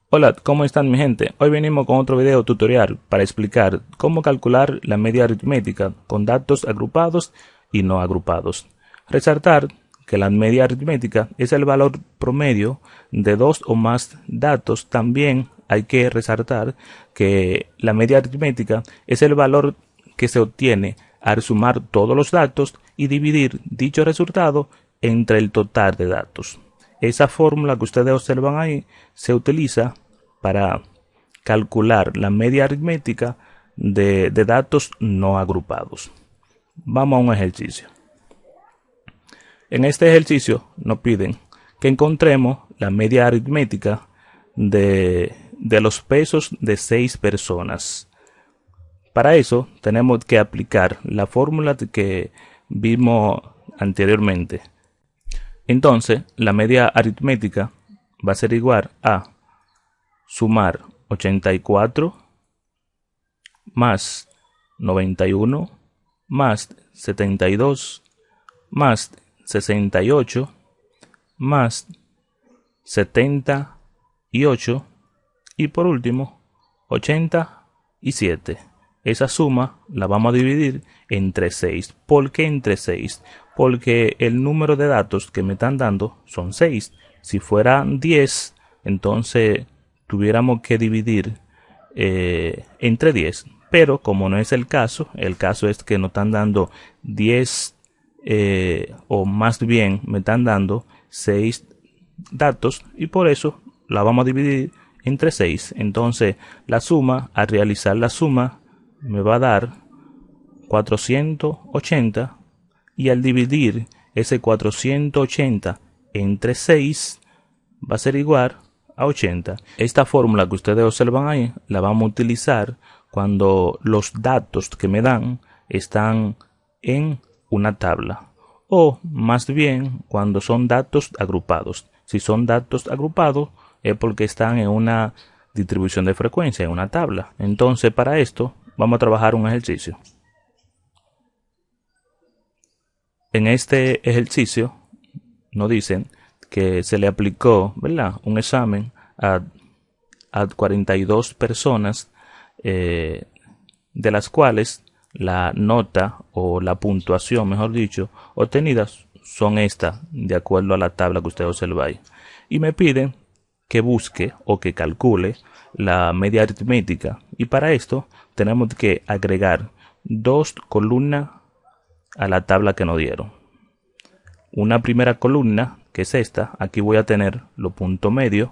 Hola, ¿cómo están mi gente? Hoy venimos con otro video tutorial para explicar cómo calcular la media aritmética con datos agrupados y no agrupados. Resaltar que la media aritmética es el valor promedio de dos o más datos. También hay que resaltar que la media aritmética es el valor que se obtiene al sumar todos los datos y dividir dicho resultado entre el total de datos. Esa fórmula que ustedes observan ahí se utiliza para calcular la media aritmética de datos no agrupados. Vamos a un ejercicio. En este ejercicio nos piden que encontremos la media aritmética de los pesos de 6 personas. Para eso tenemos que aplicar la fórmula que vimos anteriormente. Entonces, la media aritmética va a ser igual a sumar 84 más 91 más 72 más 68 más 78 y por último 87. Esa suma la vamos a dividir entre 6. ¿Por qué entre 6? Porque el número de datos que me están dando son 6. Si fueran 10, entonces tuviéramos que dividir entre 10. Pero como no es el caso es que nos están dando 10 o más bien me están dando 6 datos y por eso la vamos a dividir entre 6. Entonces la suma, al realizar la suma, me va a dar 480 y al dividir ese 480 entre 6 va a ser igual a 80. Esta fórmula que ustedes observan ahí la vamos a utilizar cuando los datos que me dan están en una tabla o más bien cuando son datos agrupados. Si son datos agrupados es porque están en una distribución de frecuencia, en una tabla. Entonces para esto vamos a trabajar un ejercicio. En este ejercicio nos dicen que se le aplicó, ¿verdad?, un examen a 42 personas, de las cuales la nota o la puntuación, mejor dicho, obtenidas son estas, de acuerdo a la tabla que usted observa ahí. Y me piden que busque o que calcule la media aritmética. Y para esto tenemos que agregar dos columnas a la tabla que nos dieron. Una primera columna, que es esta, aquí voy a tener los puntos medios.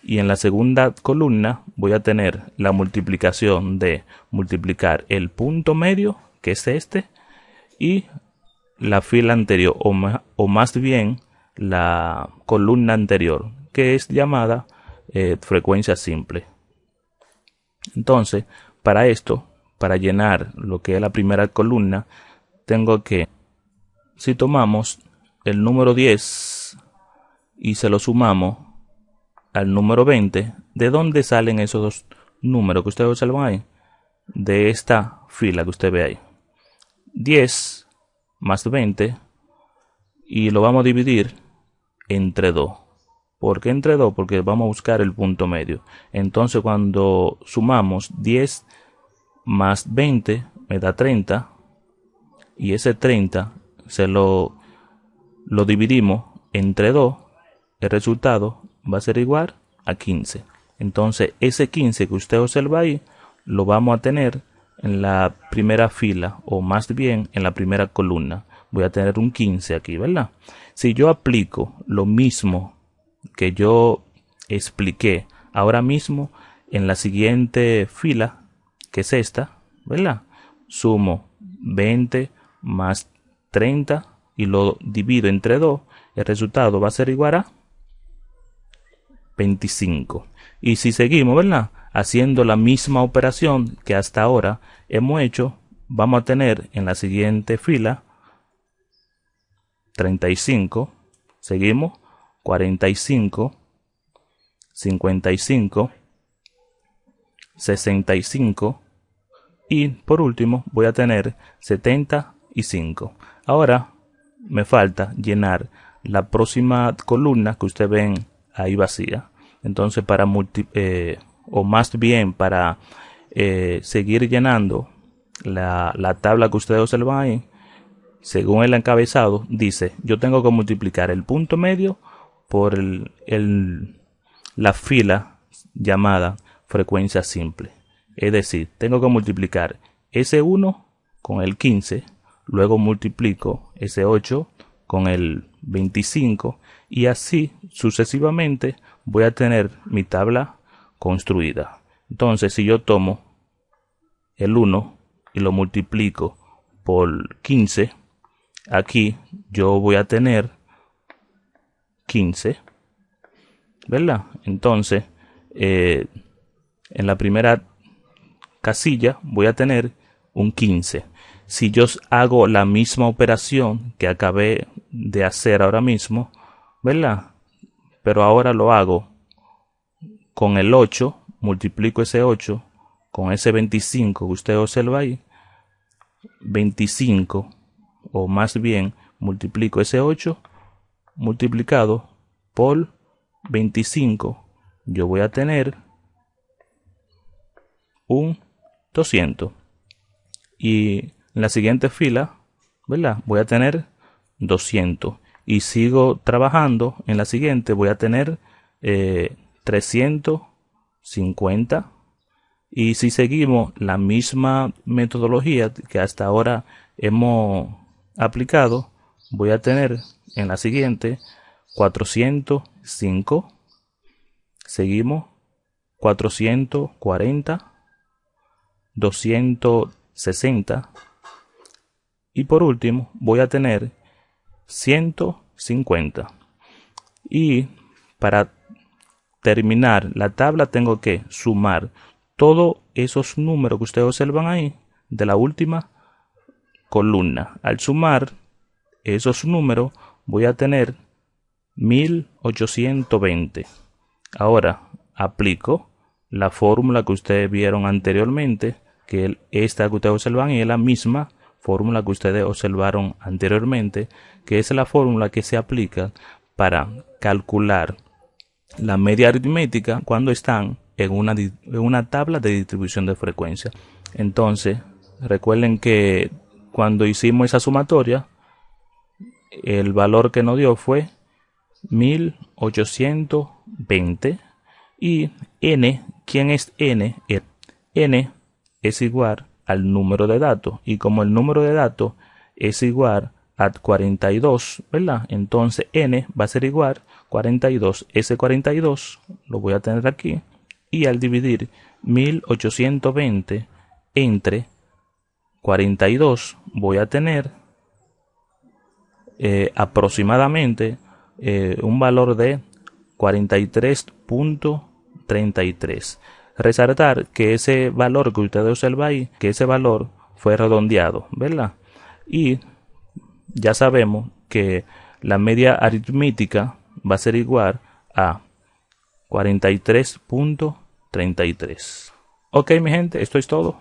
Y en la segunda columna voy a tener la multiplicación de multiplicar el punto medio, que es este, y la fila anterior, o más bien la columna anterior, que es llamada frecuencia simple. Entonces, para esto, para llenar lo que es la primera columna, tengo que, si tomamos el número 10 y se lo sumamos al número 20, ¿de dónde salen esos dos números que ustedes observan ahí? De esta fila que usted ve ahí. 10 más 20 y lo vamos a dividir entre 2. ¿Por qué entre 2? Porque vamos a buscar el punto medio. Entonces cuando sumamos 10 más 20 me da 30 y ese 30 se lo dividimos entre 2. El resultado va a ser igual a 15. Entonces ese 15 que usted observa ahí lo vamos a tener en la primera fila, o más bien en la primera columna. Voy a tener un 15 aquí, ¿verdad? Si yo aplico lo mismo que yo expliqué ahora mismo en la siguiente fila, que es esta, ¿verdad? Sumo 20 más 30 y lo divido entre 2. El resultado va a ser igual a 25. Y si seguimos, ¿verdad?, haciendo la misma operación que hasta ahora hemos hecho, vamos a tener en la siguiente fila 35, seguimos 45, 55, 65 y por último voy a tener 75. Ahora me falta llenar la próxima columna que ustedes ven ahí vacía. Entonces o más bien para seguir llenando la tabla que ustedes observan ahí, según el encabezado, dice, yo tengo que multiplicar el punto medio por la fila llamada frecuencia simple. Es decir, tengo que multiplicar ese 1 con el 15, luego multiplico ese 8 con el 25 y así sucesivamente voy a tener mi tabla construida. Entonces, si yo tomo el 1 y lo multiplico por 15, aquí yo voy a tener 15, ¿verdad? Entonces, en la primera casilla voy a tener un 15. Si yo hago la misma operación que acabé de hacer ahora mismo, ¿verdad? Pero ahora lo hago con el 8, multiplico ese 8 con ese 25 que usted observa ahí, 25, o más bien multiplico ese 8 multiplicado por 25, yo voy a tener un 200. Y en la siguiente fila, ¿verdad? Voy a tener 200. Y sigo trabajando en la siguiente, voy a tener 350. Y si seguimos la misma metodología que hasta ahora hemos aplicado, voy a tener en la siguiente 405. Seguimos 440, 260 y por último voy a tener 150. Y para terminar la tabla tengo que sumar todos esos números que ustedes observan ahí de la última columna. Al sumar esos números voy a tener 1820. Ahora aplico la fórmula que ustedes vieron anteriormente, que esta que ustedes observan y es la misma fórmula que ustedes observaron anteriormente, que es la fórmula que se aplica para calcular la media aritmética cuando están en una tabla de distribución de frecuencia. Entonces, recuerden que cuando hicimos esa sumatoria, el valor que nos dio fue 1820 y n, ¿quién es n? N es igual al número de datos y como el número de datos es igual a 42, ¿verdad? Entonces n va a ser igual 42. Ese 42 lo voy a tener aquí y al dividir 1820 entre 42 voy a tener aproximadamente un valor de 43.33. Resaltar que ese valor que ustedes observan ahí, que ese valor fue redondeado, ¿verdad? Y ya sabemos que la media aritmética va a ser igual a 43.33. Ok, mi gente, esto es todo.